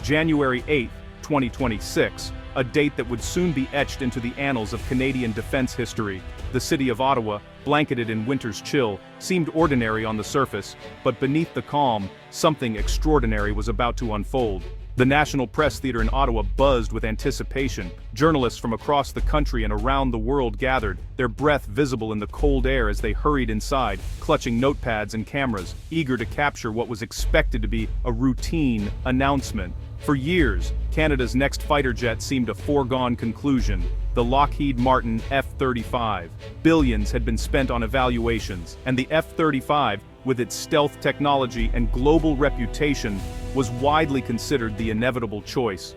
January 8, 2026, a date that would soon be etched into the annals of Canadian defense history. The city of Ottawa, blanketed in winter's chill, seemed ordinary on the surface, but beneath the calm, something extraordinary was about to unfold. The National Press Theatre in Ottawa buzzed with anticipation. Journalists from across the country and around the world gathered, their breath visible in the cold air as they hurried inside, clutching notepads and cameras, eager to capture what was expected to be a routine announcement. For years, Canada's next fighter jet seemed a foregone conclusion: the Lockheed Martin F-35. Billions had been spent on evaluations, and the F-35, with its stealth technology and global reputation, was widely considered the inevitable choice.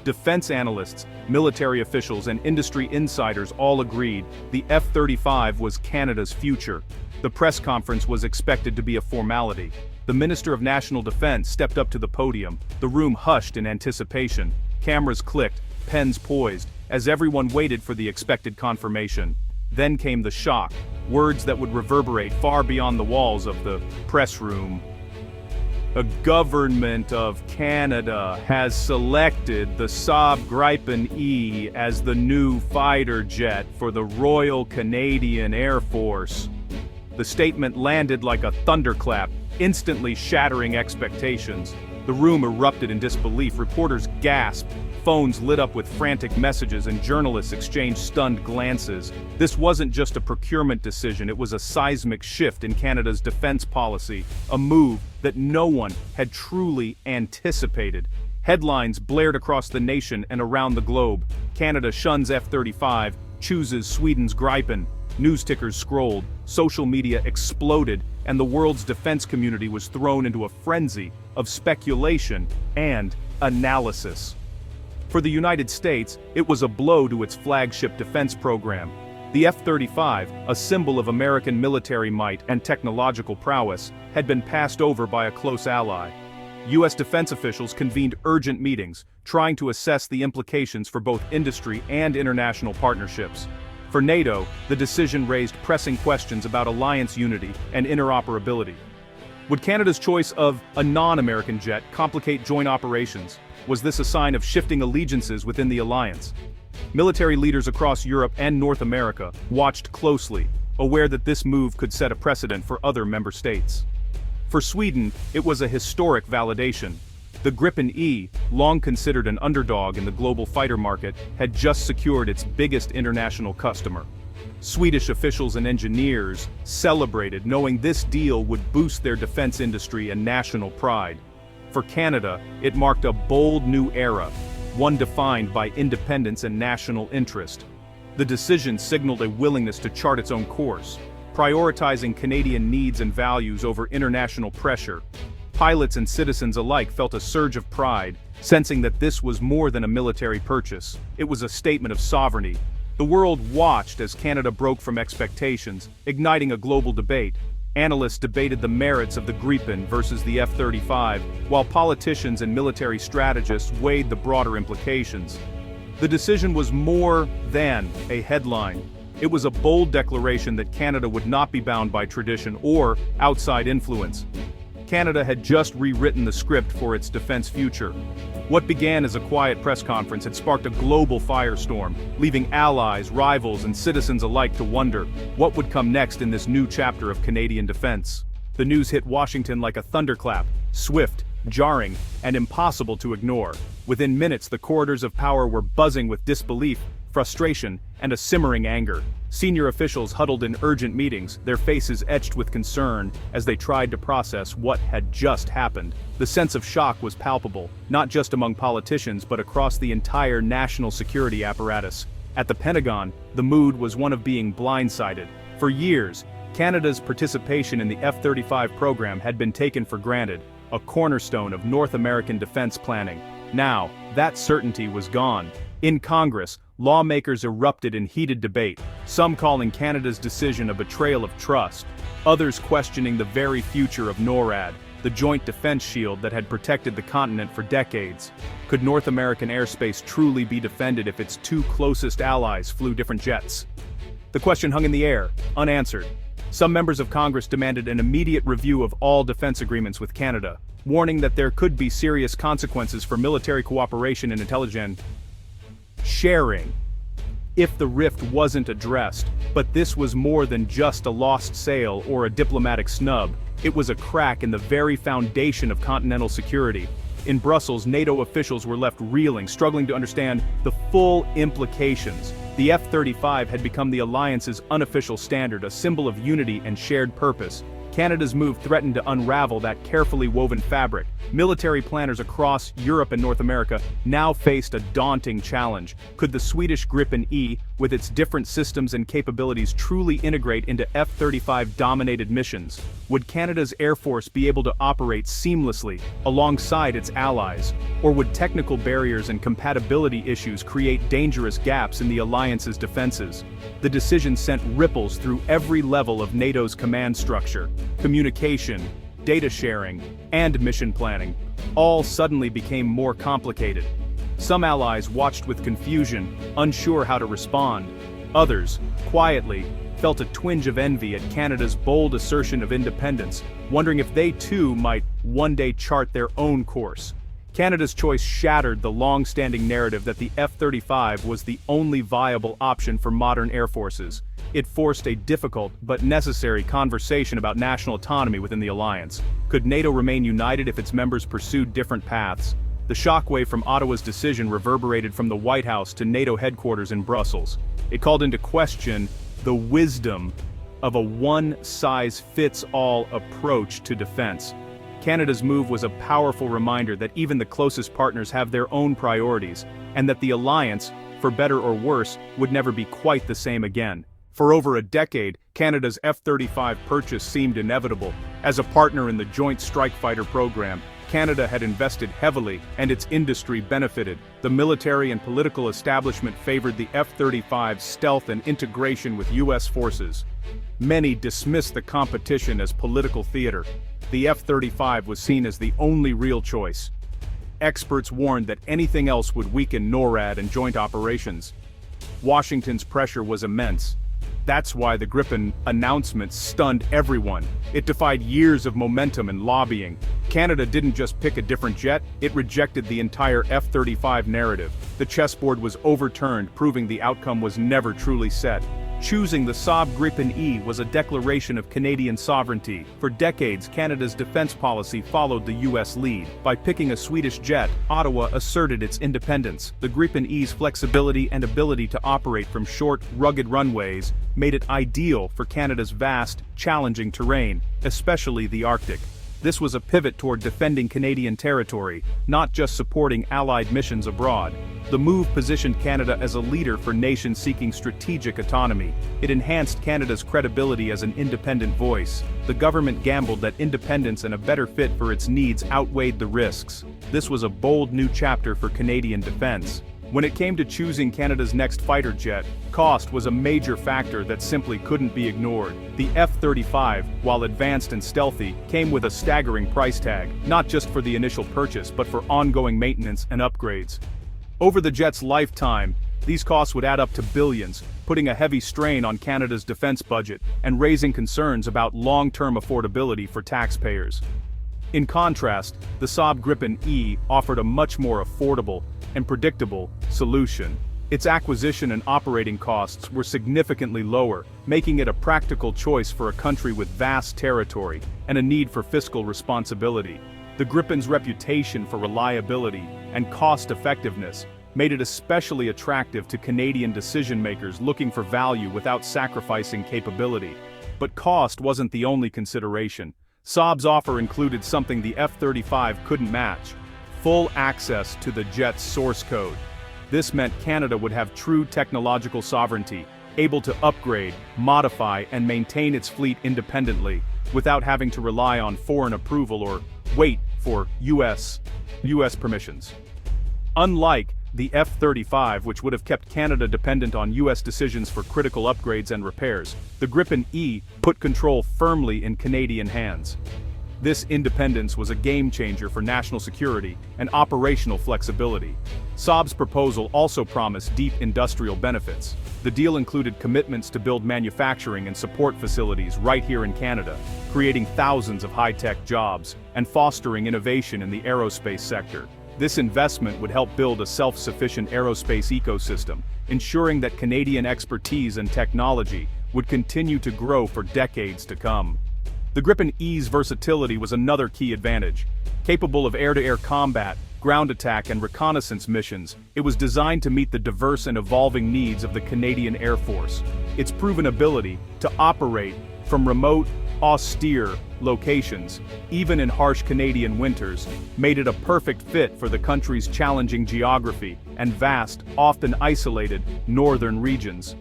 Defense analysts, military officials, and industry insiders all agreed the F-35 was Canada's future. The press conference was expected to be a formality. The Minister of National Defense stepped up to the podium. The room hushed in anticipation. Cameras clicked, pens poised, as everyone waited for the expected confirmation. Then came the shock, words that would reverberate far beyond the walls of the press room. The Government of Canada has selected the Saab Gripen E as the new fighter jet for the Royal Canadian Air Force. The statement landed like a thunderclap, instantly shattering expectations. The room erupted in disbelief. Reporters gasped, phones lit up with frantic messages, and journalists exchanged stunned glances. This wasn't just a procurement decision, it was a seismic shift in Canada's defense policy, a move that no one had truly anticipated. Headlines blared across the nation and around the globe. Canada shuns F-35, chooses Sweden's Gripen. News tickers scrolled, social media exploded, and the world's defense community was thrown into a frenzy of speculation and analysis. For the United States, it was a blow to its flagship defense program. The F-35, a symbol of American military might and technological prowess, had been passed over by a close ally. U.S. defense officials convened urgent meetings, trying to assess the implications for both industry and international partnerships. For NATO, the decision raised pressing questions about alliance unity and interoperability. Would Canada's choice of a non-American jet complicate joint operations? Was this a sign of shifting allegiances within the alliance? Military leaders across Europe and North America watched closely, aware that this move could set a precedent for other member states. For Sweden, it was a historic validation. The Gripen E, long considered an underdog in the global fighter market, had just secured its biggest international customer. Swedish officials and engineers celebrated, knowing this deal would boost their defense industry and national pride. For Canada, it marked a bold new era, one defined by independence and national interest. The decision signaled a willingness to chart its own course, prioritizing Canadian needs and values over international pressure. Pilots and citizens alike felt a surge of pride, sensing that this was more than a military purchase. It was a statement of sovereignty. The world watched as Canada broke from expectations, igniting a global debate. Analysts debated the merits of the Gripen versus the F-35, while politicians and military strategists weighed the broader implications. The decision was more than a headline. It was a bold declaration that Canada would not be bound by tradition or outside influence. Canada had just rewritten the script for its defense future. What began as a quiet press conference had sparked a global firestorm, leaving allies, rivals, and citizens alike to wonder what would come next in this new chapter of Canadian defense. The news hit Washington like a thunderclap, swift, jarring, and impossible to ignore. Within minutes, the corridors of power were buzzing with disbelief, frustration, and a simmering anger. Senior officials huddled in urgent meetings, their faces etched with concern as they tried to process what had just happened. The sense of shock was palpable, not just among politicians but across the entire national security apparatus. At the Pentagon, the mood was one of being blindsided. For years, Canada's participation in the F-35 program had been taken for granted, a cornerstone of North American defense planning. Now, that certainty was gone. In Congress, lawmakers erupted in heated debate, some calling Canada's decision a betrayal of trust, others questioning the very future of NORAD, the joint defense shield that had protected the continent for decades. Could North American airspace truly be defended if its two closest allies flew different jets? The question hung in the air, unanswered. Some members of Congress demanded an immediate review of all defense agreements with Canada. warning that there could be serious consequences for military cooperation and intelligence sharing if the rift wasn't addressed. But this was more than just a lost sale or a diplomatic snub. It was a crack in the very foundation of continental security. In Brussels, NATO officials were left reeling, struggling to understand the full implications. The F-35 had become the alliance's unofficial standard, a symbol of unity and shared purpose. Canada's move threatened to unravel that carefully woven fabric. Military planners across Europe and North America now faced a daunting challenge. Could the Swedish Gripen E, with its different systems and capabilities, truly integrate into F-35-dominated missions? Would Canada's Air Force be able to operate seamlessly alongside its allies? Or would technical barriers and compatibility issues create dangerous gaps in the alliance's defenses? The decision sent ripples through every level of NATO's command structure. Communication, data sharing, and mission planning all suddenly became more complicated. Some allies watched with confusion, unsure how to respond. Others, quietly, felt a twinge of envy at Canada's bold assertion of independence, wondering if they too might one day chart their own course. Canada's choice shattered the long-standing narrative that the F-35 was the only viable option for modern air forces. It forced a difficult but necessary conversation about national autonomy within the alliance. Could NATO remain united if its members pursued different paths? The shockwave from Ottawa's decision reverberated from the White House to NATO headquarters in Brussels. It called into question the wisdom of a one-size-fits-all approach to defense. Canada's move was a powerful reminder that even the closest partners have their own priorities, and that the alliance, for better or worse, would never be quite the same again. For over a decade, Canada's F-35 purchase seemed inevitable. As a partner in the Joint Strike Fighter program, Canada had invested heavily, and its industry benefited. The military and political establishment favored the F-35's stealth and integration with U.S. forces. Many dismissed the competition as political theater. The F-35 was seen as the only real choice. Experts warned that anything else would weaken NORAD and joint operations. Washington's pressure was immense. That's why the Gripen announcement stunned everyone. It defied years of momentum and lobbying. Canada didn't just pick a different jet, it rejected the entire F-35 narrative. The chessboard was overturned, proving the outcome was never truly set. Choosing the Saab Gripen E was a declaration of Canadian sovereignty. For decades, Canada's defense policy followed the U.S. lead. By picking a Swedish jet, Ottawa asserted its independence. The Gripen E's flexibility and ability to operate from short, rugged runways made it ideal for Canada's vast, challenging terrain, especially the Arctic. This was a pivot toward defending Canadian territory, not just supporting Allied missions abroad. The move positioned Canada as a leader for nations seeking strategic autonomy. It enhanced Canada's credibility as an independent voice. The government gambled that independence and a better fit for its needs outweighed the risks. This was a bold new chapter for Canadian defense. When it came to choosing Canada's next fighter jet, cost was a major factor that simply couldn't be ignored. The F-35, while advanced and stealthy, came with a staggering price tag, not just for the initial purchase but for ongoing maintenance and upgrades. Over the jet's lifetime, these costs would add up to billions, putting a heavy strain on Canada's defense budget and raising concerns about long-term affordability for taxpayers. In contrast, the Saab Gripen E offered a much more affordable and predictable solution. Its acquisition and operating costs were significantly lower, making it a practical choice for a country with vast territory and a need for fiscal responsibility. The Gripen's reputation for reliability and cost-effectiveness made it especially attractive to Canadian decision-makers looking for value without sacrificing capability. But cost wasn't the only consideration. Saab's offer included something the F-35 couldn't match: full access to the jet's source code. This meant Canada would have true technological sovereignty, able to upgrade, modify, and maintain its fleet independently, without having to rely on foreign approval or wait for U.S. permissions. Unlike the F-35, which would have kept Canada dependent on U.S. decisions for critical upgrades and repairs, the Gripen E put control firmly in Canadian hands. This independence was a game-changer for national security and operational flexibility. Saab's proposal also promised deep industrial benefits. The deal included commitments to build manufacturing and support facilities right here in Canada, creating thousands of high-tech jobs and fostering innovation in the aerospace sector. This investment would help build a self-sufficient aerospace ecosystem, ensuring that Canadian expertise and technology would continue to grow for decades to come. The Gripen E's versatility was another key advantage. Capable of air-to-air combat, ground attack and reconnaissance missions, it was designed to meet the diverse and evolving needs of the Canadian Air Force. Its proven ability to operate from remote, austere locations, even in harsh Canadian winters, made it a perfect fit for the country's challenging geography and vast, often isolated, northern regions.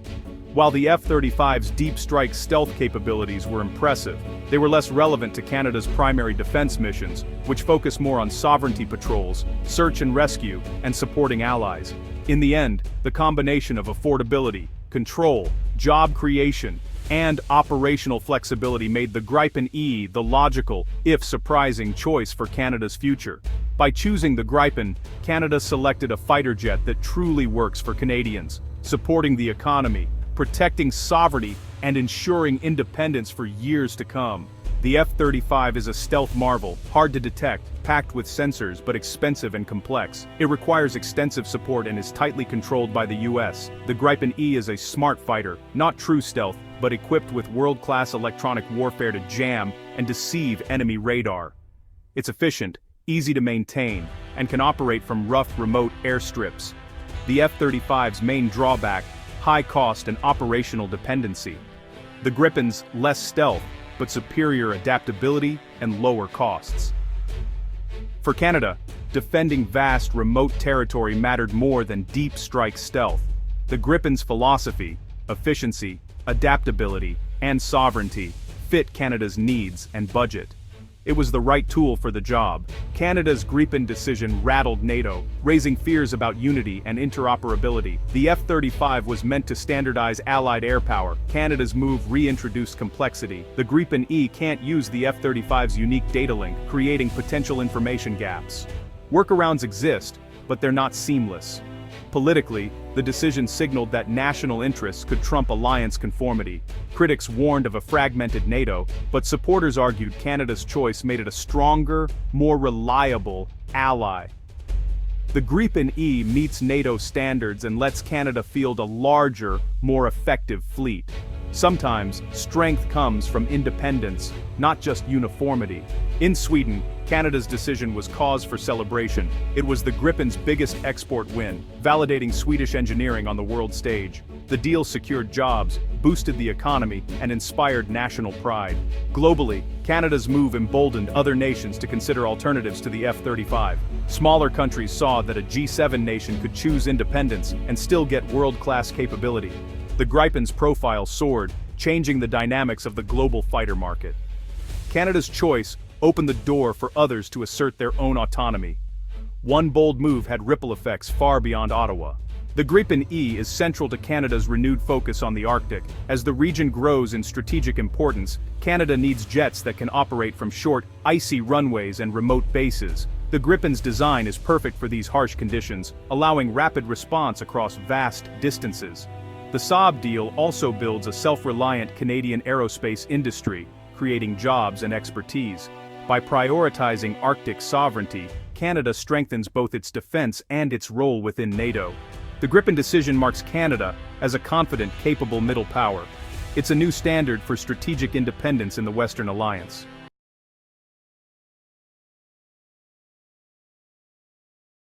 While the F-35's deep strike stealth capabilities were impressive, they were less relevant to Canada's primary defense missions, which focus more on sovereignty patrols, search and rescue, and supporting allies. In the end, the combination of affordability, control, job creation, and operational flexibility made the Gripen E the logical, if surprising, choice for Canada's future. By choosing the Gripen, Canada selected a fighter jet that truly works for Canadians, supporting the economy, protecting sovereignty, and ensuring independence for years to come. The F-35 is a stealth marvel, hard to detect, packed with sensors but expensive and complex. It requires extensive support and is tightly controlled by the US. The Gripen E is a smart fighter, not true stealth, but equipped with world-class electronic warfare to jam and deceive enemy radar. It's efficient, easy to maintain, and can operate from rough remote airstrips. The F-35's main drawback: high cost and operational dependency. The Gripen's less stealth, but superior adaptability and lower costs. For Canada, defending vast remote territory mattered more than deep strike stealth. The Gripen's philosophy, efficiency, adaptability, and sovereignty fit Canada's needs and budget. It was the right tool for the job. Canada's Gripen decision rattled NATO, raising fears about unity and interoperability. The F-35 was meant to standardize Allied air power. Canada's move reintroduced complexity. The Gripen E can't use the F-35's unique data link, creating potential information gaps. Workarounds exist, but they're not seamless. Politically, the decision signaled that national interests could trump alliance conformity. Critics warned of a fragmented NATO, but supporters argued Canada's choice made it a stronger, more reliable ally. The Gripen E meets NATO standards and lets Canada field a larger, more effective fleet. Sometimes, strength comes from independence, not just uniformity. In Sweden, Canada's decision was cause for celebration. It was the Gripen's biggest export win, validating Swedish engineering on the world stage. The deal secured jobs, boosted the economy, and inspired national pride. Globally, Canada's move emboldened other nations to consider alternatives to the F-35. Smaller countries saw that a G7 nation could choose independence and still get world-class capability. The Gripen's profile soared, changing the dynamics of the global fighter market. Canada's choice opened the door for others to assert their own autonomy. One bold move had ripple effects far beyond Ottawa. The Gripen E is central to Canada's renewed focus on the Arctic. As the region grows in strategic importance, Canada needs jets that can operate from short, icy runways and remote bases. The Gripen's design is perfect for these harsh conditions, allowing rapid response across vast distances. The Saab deal also builds a self-reliant Canadian aerospace industry, creating jobs and expertise. By prioritizing Arctic sovereignty, Canada strengthens both its defense and its role within NATO. The Gripen decision marks Canada as a confident, capable middle power. It's a new standard for strategic independence in the Western Alliance.